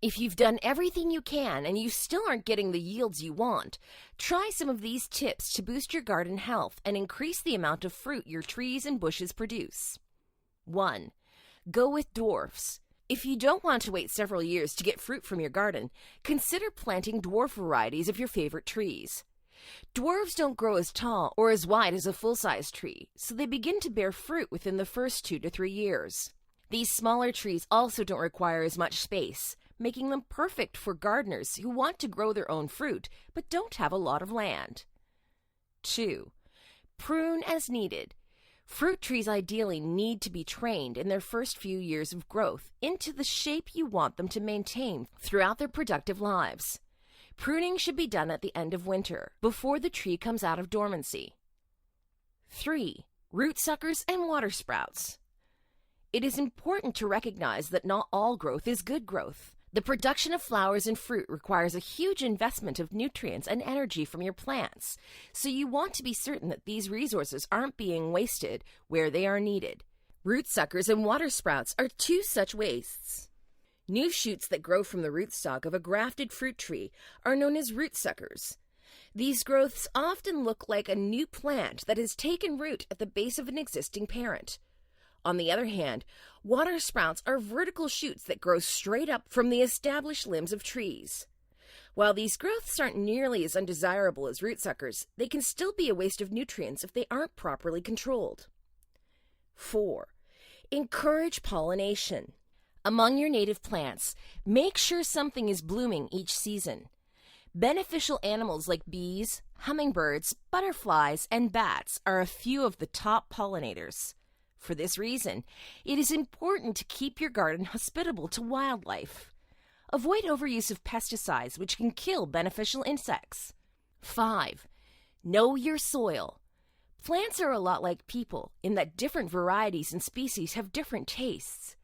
If you've done everything you can and you still aren't getting the yields you want, try some of these tips to boost your garden health and increase the amount of fruit your trees and bushes produce. 1. Go with dwarfs. If you don't want to wait several years to get fruit from your garden, consider planting dwarf varieties of your favorite trees. Dwarves don't grow as tall or as wide as a full-size tree, so they begin to bear fruit within the first 2 to 3 years. These smaller trees also don't require as much space, making them perfect for gardeners who want to grow their own fruit but don't have a lot of land. 2. Prune as needed. Fruit trees ideally need to be trained in their first few years of growth into the shape you want them to maintain throughout their productive lives. Pruning should be done at the end of winter, before the tree comes out of dormancy. 3. Root suckers and water sprouts. It is important to recognize that not all growth is good growth. The production of flowers and fruit requires a huge investment of nutrients and energy from your plants, so you want to be certain that these resources aren't being wasted where they are needed. Root suckers and water sprouts are 2 such wastes. New shoots that grow from the rootstock of a grafted fruit tree are known as root suckers. These growths often look like a new plant that has taken root at the base of an existing parent. On the other hand, water sprouts are vertical shoots that grow straight up from the established limbs of trees. While these growths aren't nearly as undesirable as root suckers, they can still be a waste of nutrients if they aren't properly controlled. 4. Encourage pollination. Among your native plants, make sure something is blooming each season. Beneficial animals like bees, hummingbirds, butterflies, and bats are a few of the top pollinators. For this reason, it is important to keep your garden hospitable to wildlife. Avoid overuse of pesticides, which can kill beneficial insects. 5. Know your soil. Plants are a lot like people in that different varieties and species have different tastes.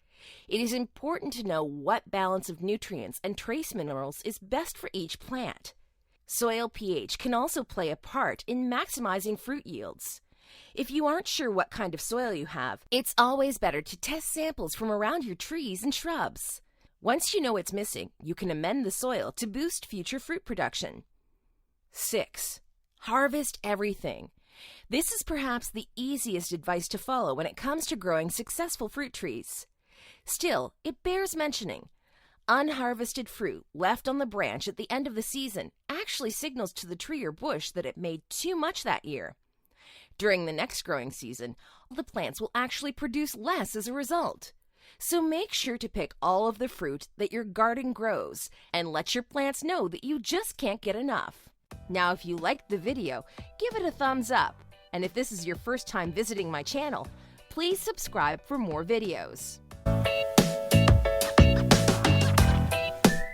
It is important to know what balance of nutrients and trace minerals is best for each plant. Soil pH can also play a part in maximizing fruit yields. If you aren't sure what kind of soil you have, it's always better to test samples from around your trees and shrubs. Once you know what's missing, you can amend the soil to boost future fruit production. 6. Harvest everything. This is perhaps the easiest advice to follow when it comes to growing successful fruit trees. Still, it bears mentioning. Unharvested fruit left on the branch at the end of the season actually signals to the tree or bush that it made too much that year. During the next growing season, the plants will actually produce less as a result. So make sure to pick all of the fruit that your garden grows and let your plants know that you just can't get enough. Now, if you liked the video, give it a thumbs up. And if this is your first time visiting my channel, please subscribe for more videos.